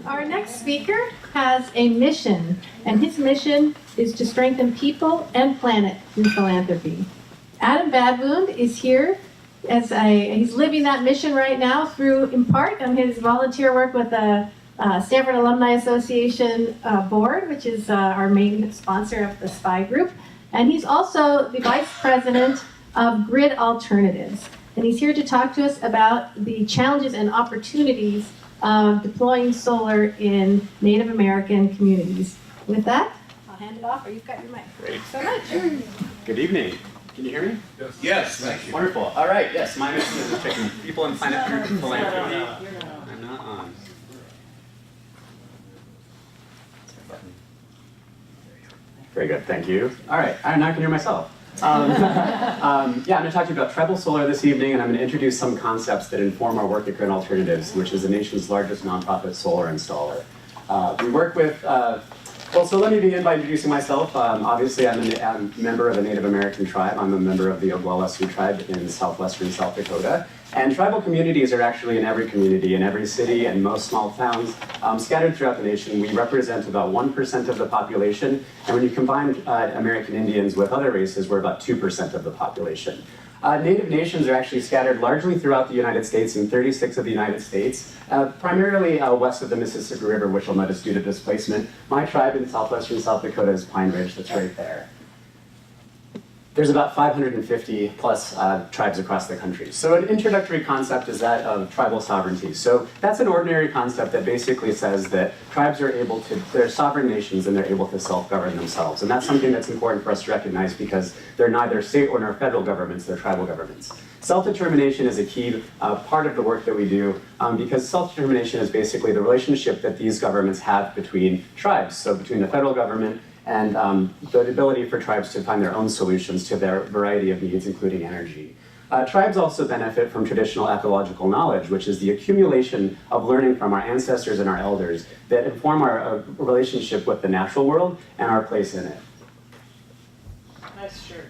Our next speaker has a mission, and his mission is to strengthen people and planet through philanthropy. Adam Badwound is here he's living that mission right now through, in part, his volunteer work with the Stanford Alumni Association board, which is our main sponsor of the SPIE group. And he's also the vice president of Grid Alternatives. And he's here to talk to us about the challenges and opportunities of deploying solar in Native American communities. With that, I'll hand it off, or you've got your mic. Great. Thanks so much. Good evening. Can you hear me? Yes. Yes, thank you. Wonderful. All right, yes, my mission is to strengthen people and planet through philanthropy. I'm not on. Very good, thank you. All right, now I can hear myself. Yeah, I'm going to talk to you about tribal solar this evening, and I'm going to introduce some concepts that inform our work at Grid Alternatives, which is the nation's largest nonprofit solar installer. We work with, well, so let me begin by introducing myself. Obviously, I'm a member of a Native American tribe. I'm a member of the Oglala Sioux tribe in southwestern South Dakota. And tribal communities are actually in every community, in every city, and most small towns scattered throughout the nation. We represent about 1% of the population, and when you combine American Indians with other races, we're about 2% of the population. Native nations are actually scattered largely throughout the United States, in 36 of the United States, primarily west of the Mississippi River, which you'll notice due to displacement. My tribe in southwestern South Dakota is Pine Ridge, that's right there. There's about 550 plus tribes across the country. So an introductory concept is that of tribal sovereignty. So that's an ordinary concept that basically says that tribes are able to, they're sovereign nations and they're able to self-govern themselves. And that's something that's important for us to recognize because they're neither state or nor federal governments, they're tribal governments. Self-determination is a key part of the work that we do because self-determination is basically the relationship that these governments have between tribes, so between the federal government and the ability for tribes to find their own solutions to their variety of needs, including energy. Tribes also benefit from traditional ecological knowledge, which is the accumulation of learning from our ancestors and our elders that inform our relationship with the natural world and our place in it. Nice shirt.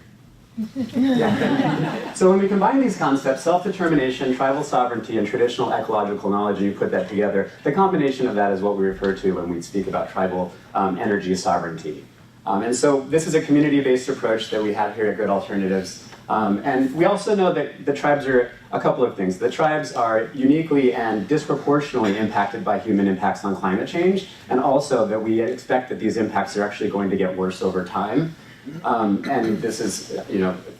Yeah. So when we combine these concepts, self-determination, tribal sovereignty, and traditional ecological knowledge, and you put that together, the combination of that is what we refer to when we speak about tribal energy sovereignty. And so this is a community-based approach that we have here at Grid Alternatives. And we also know that the tribes are a couple of things. The tribes are uniquely and disproportionately impacted by human impacts on climate change, and also that we expect that these impacts are actually going to get worse over time. And this is,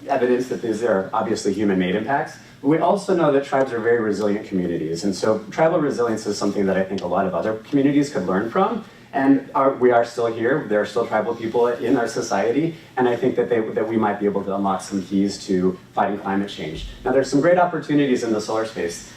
evidence that these are obviously human-made impacts. We also know that tribes are very resilient communities, and so tribal resilience is something that I think a lot of other communities could learn from. And we are still here. There are still tribal people in our society, and I think that we might be able to unlock some keys to fighting climate change. Now, there's some great opportunities in the solar space.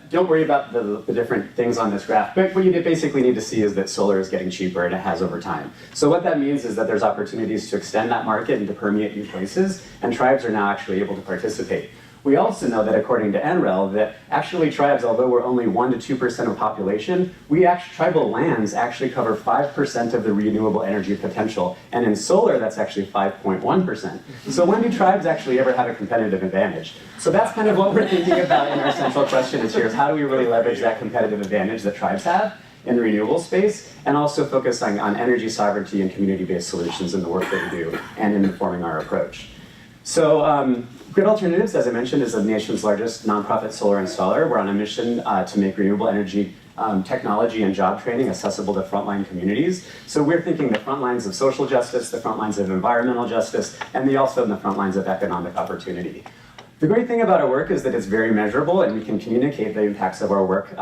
Don't worry about the different things on this graph, but what you basically need to see is that solar is getting cheaper, and it has over time. So what that means is that there's opportunities to extend that market and to permeate new places, and tribes are now actually able to participate. We also know that according to NREL, that actually tribes, although we're only 1% to 2% of population, tribal lands actually cover 5% of the renewable energy potential, and in solar that's actually 5.1%. So when do tribes actually ever have a competitive advantage? So that's kind of what we're thinking about in our central question is here, is how do we really leverage that competitive advantage that tribes have in the renewable space, and also focusing on energy sovereignty and community-based solutions in the work that we do, and in informing our approach. So Grid Alternatives, as I mentioned, is the nation's largest nonprofit solar installer. We're on a mission to make renewable energy technology and job training accessible to frontline communities. So we're thinking the front lines of social justice, the front lines of environmental justice, and also in the front lines of economic opportunity. The great thing about our work is that it's very measurable and we can communicate the impacts of our work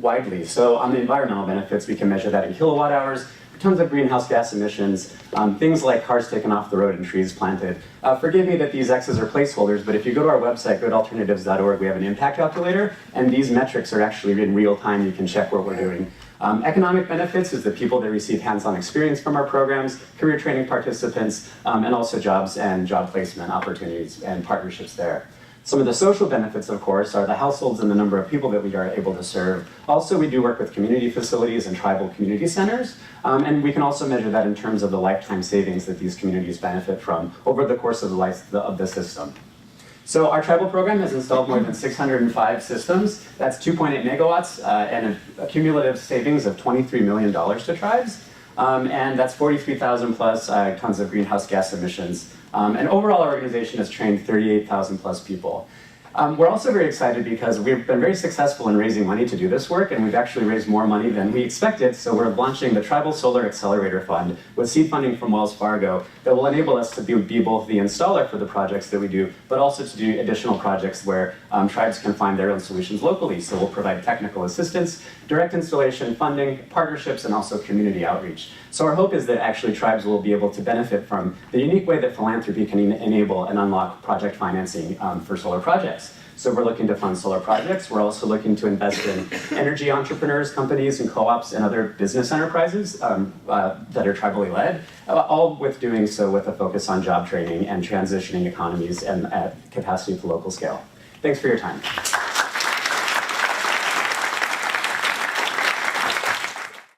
widely. So on the environmental benefits, we can measure that in kilowatt hours, tons of greenhouse gas emissions, things like cars taken off the road and trees planted. Forgive me that these X's are placeholders, but if you go to our website, gridalternatives.org, we have an impact calculator, and these metrics are actually in real time. You can check what we're doing. Economic benefits is the people that receive hands-on experience from our programs, career training participants, and also jobs and job placement opportunities and partnerships there. Some of the social benefits, of course, are the households and the number of people that we are able to serve. Also, we do work with community facilities and tribal community centers, and we can also measure that in terms of the lifetime savings that these communities benefit from over the course of the life of the system. So our tribal program has installed more than 605 systems. That's 2.8 megawatts and a cumulative savings of $23 million to tribes. And that's 43,000 plus tons of greenhouse gas emissions. And overall, our organization has trained 38,000 plus people. We're also very excited because we've been very successful in raising money to do this work, and we've actually raised more money than we expected. So we're launching the Tribal Solar Accelerator Fund with seed funding from Wells Fargo that will enable us to be both the installer for the projects that we do, but also to do additional projects where tribes can find their own solutions locally. So we'll provide technical assistance, direct installation, funding, partnerships, and also community outreach. So our hope is that actually tribes will be able to benefit from the unique way that philanthropy can enable and unlock project financing for solar projects. So we're looking to fund solar projects. We're also looking to invest in energy entrepreneurs, companies, and co-ops, and other business enterprises that are tribally led, all with doing so with a focus on job training and transitioning economies and capacity at the local scale. Thanks for your time.